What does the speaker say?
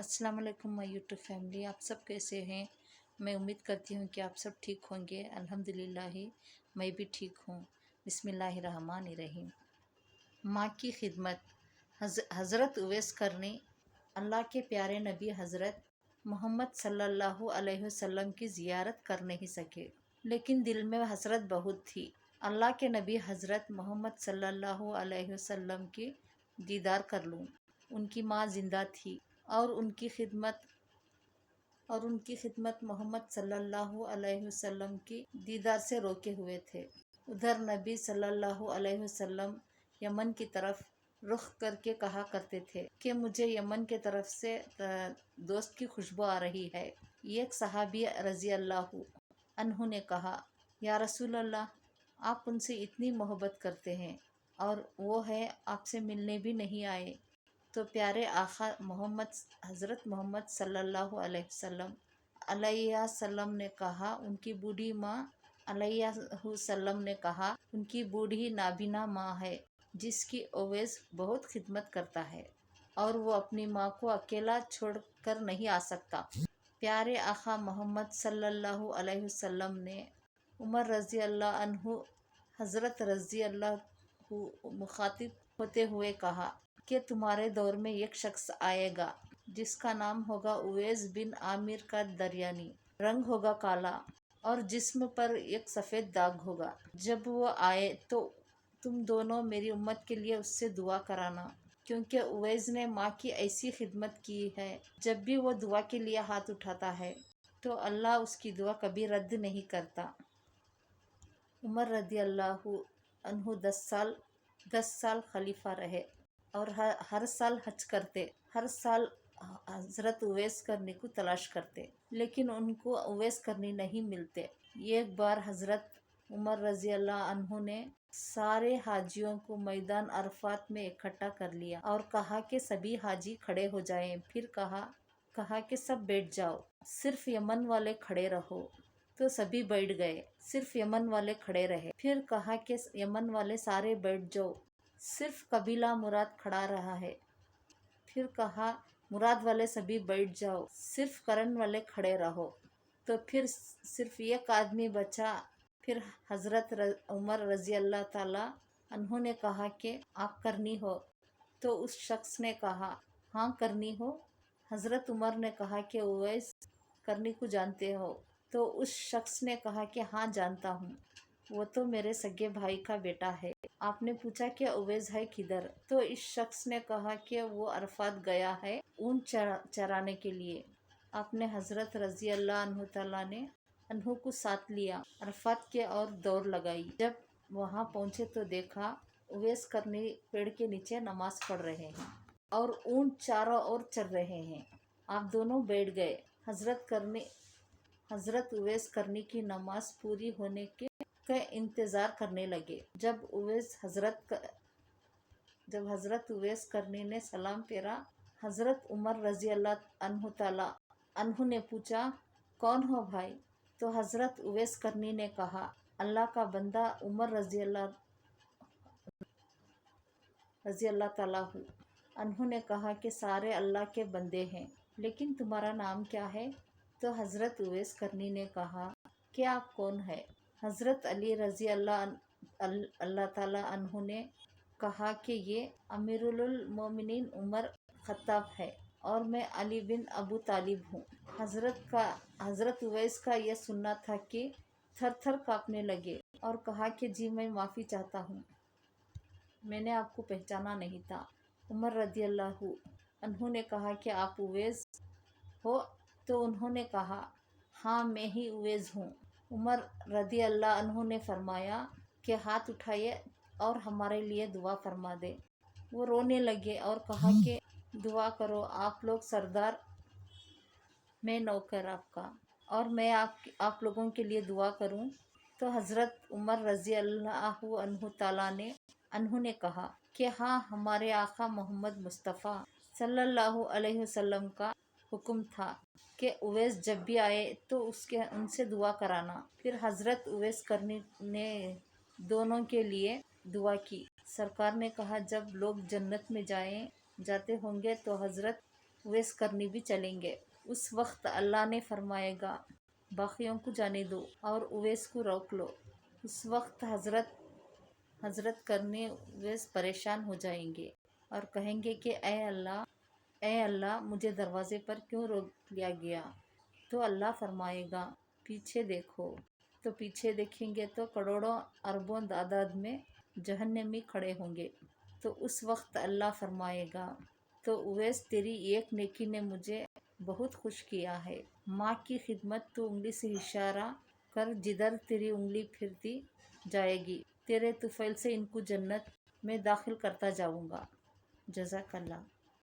अस्सलाम वालेकुम my YouTube family. आप सब कैसे हैं? मैं उम्मीद करती हूँ कि आप सब ठीक होंगे। अल्हम्दुलिल्लाह मैं भी ठीक हूँ। बिस्मिल्लाहिर्रहमानिर्रहीम। माँ की खिदमत। हज़रत उवैस करनी अल्लाह के प्यारे नबी हज़रत मोहम्मद सल्लल्लाहु अलैहि वसल्लम की ज़ियारत कर नहीं सके, लेकिन दिल में हसरत बहुत थी। अल्लाह के नबी हज़रत मोहम्मद सल्लल्लाहु अलैहि वसल्लम की दीदार कर लूँ। उनकी माँ ज़िंदा थी और उनकी खिदमत मोहम्मद सल्लल्लाहु अलैहि वसल्लम की दीदार से रोके हुए थे। उधर नबी सल्लल्लाहु अलैहि वसल्लम यमन की तरफ रुख करके कहा करते थे कि मुझे यमन के तरफ से दोस्त की खुशबू आ रही है। एक सहाबी रज़ी अल्लाह अन्हु ने कहा, या रसूल अल्लाह, आप उनसे इतनी मोहब्बत करते हैं और वो है आपसे मिलने भी नहीं आए। तो प्यारे आका हज़रत मोहम्मद सल्लल्लाहु अलैहि वसल्लम अलैहिस्सलाम ने कहा, उनकी बूढ़ी माँ अलैहिस्सलाम ने कहा, उनकी बूढ़ी नाबीना माँ है जिसकी उवैस बहुत खिदमत करता है और वो अपनी माँ को अकेला छोड़कर नहीं आ सकता। प्यारे आका मोहम्मद सल्लल्लाहु अलैहि वसल्लम ने उमर रज़ी अल्लाह अन्हु हज़रत रज़ी अल्लाह मुखातिब होते हुए कहा कि तुम्हारे दौर में एक शख्स आएगा जिसका नाम होगा उवैस बिन आमिर का दरियानी। रंग होगा काला और जिस्म पर एक सफ़ेद दाग होगा। जब वो आए तो तुम दोनों मेरी उम्मत के लिए उससे दुआ कराना, क्योंकि उवैस ने माँ की ऐसी खिदमत की है। जब भी वो दुआ के लिए हाथ उठाता है तो अल्लाह उसकी दुआ कभी रद्द नहीं करता। उमर रज़ी अल्लाह अन्हु 10 साल खलीफा रहे और हर साल हज करते। हर साल हज़रत उवैस करनी को तलाश करते, लेकिन उनको उवैस करनी नहीं मिलते। एक बार हज़रत उमर रज़ी अल्लाह अन्हु ने सारे हाजियों को मैदान अरफात में इकट्ठा कर लिया और कहा कि सभी हाजी खड़े हो जाएं। फिर कहा कि सब बैठ जाओ, सिर्फ यमन वाले खड़े रहो। तो सभी बैठ गए, सिर्फ यमन वाले खड़े रहे। फिर कहा कि यमन वाले सारे बैठ जाओ, सिर्फ कबीला मुराद खड़ा रहा है। फिर कहा मुराद वाले सभी बैठ जाओ, सिर्फ करण वाले खड़े रहो। तो फिर सिर्फ एक आदमी बचा। फिर हज़रत उमर रज़ी अल्लाह ताला अन्हों ने कहा कि आप करनी हो? तो उस शख्स ने कहा, हाँ करनी हो। हज़रत उमर ने कहा कि उवैस करनी को जानते हो? तो उस शख्स ने कहा कि हाँ जानता हूँ, वो तो मेरे सगे भाई का बेटा है। आपने पूछा कि उवैस है किधर? तो इस शख्स ने कहा कि वो अरफात गया है ऊँट चराने के लिए। आपने हज़रत रज़ी अल्लाह अन्हु ताला ने अन्हु को साथ लिया, अरफात के और दौड़ लगाई। जब वहाँ पहुँचे तो देखा उवैस करनी पेड़ के नीचे नमाज पढ़ रहे हैं और ऊँट चारों ओर चर रहे हैं। आप दोनों बैठ गए। हज़रत उवैस करनी की नमाज पूरी होने के इंतज़ार करने लगे। जब हज़रत उवैस करनी ने सलाम फेरा, हज़रत उमर रज़ी अल्लाह अन्हु ताला अन्हु ने पूछा, कौन हो भाई? तो हज़रत उवैस करनी ने कहा, अल्लाह का बंदा उमर रज़ी अल्लाह ताला हूँ। अन्हु ने कहा कि सारे अल्लाह के बंदे हैं, लेकिन तुम्हारा नाम क्या है? तो हज़रत उवैस करनी ने कहा कि आप कौन है? हज़रत अली रज़ी अल्लाह ताला अन्हु ने कहा कि ये अमीरुल मोमिनीन उमर खत्ताब है और मैं अली बिन अबू तालिब हूँ। हज़रत उवैस का यह सुनना था कि थर थर काँपने लगे और कहा कि जी मैं माफ़ी चाहता हूँ, मैंने आपको पहचाना नहीं था। उमर रज़ी अल्लाह अन्हु ने कहा कि आप उवैस हो? तो उन्होंने कहा, हाँ मैं ही उवैस हूँ। उमर रज़ी अल्लाह अन्हु ने फरमाया कि हाथ उठाइए और हमारे लिए दुआ फरमा दे। वो रोने लगे और कहा कि दुआ करो, आप लोग सरदार, मैं नौकर आपका, और मैं आप लोगों के लिए दुआ करूं। तो हज़रत उमर रज़ी अल्लाह अन्हु ताला ने अन्हु ने कहा कि हाँ हमारे आका मोहम्मद मुस्तफ़ा सल्लल्लाहु अलैहि वसल्लम का हुक्म था कि उवैस जब भी आए तो उनसे दुआ कराना। फिर हज़रत उवैस करनी ने दोनों के लिए दुआ की। सरकार ने कहा, जब लोग जन्नत में जाते होंगे तो हज़रत اویس کرنی بھی چلیں گے۔ اس وقت اللہ نے فرمائے گا باقیوں کو جانے دو اور اویس کو روک لو۔ اس وقت حضرت کرنے اویس پریشان ہو جائیں گے اور کہیں گے کہ اے اللہ مجھے دروازے پر کیوں روک لیا گیا؟ تو اللہ فرمائے گا پیچھے دیکھو۔ تو پیچھے دیکھیں گے تو کروڑوں اربوں تعداد میں جہنمی کھڑے ہوں گے۔ تو اس وقت اللہ فرمائے گا تو اویس تیری ایک نیکی نے مجھے بہت خوش کیا ہے۔ ماں کی خدمت تو انگلی سے اشارہ کر جدھر تیری انگلی پھرتی جائے گی تیرے طفیل سے ان کو جنت میں داخل کرتا جاؤں گا۔ جزاک اللہ۔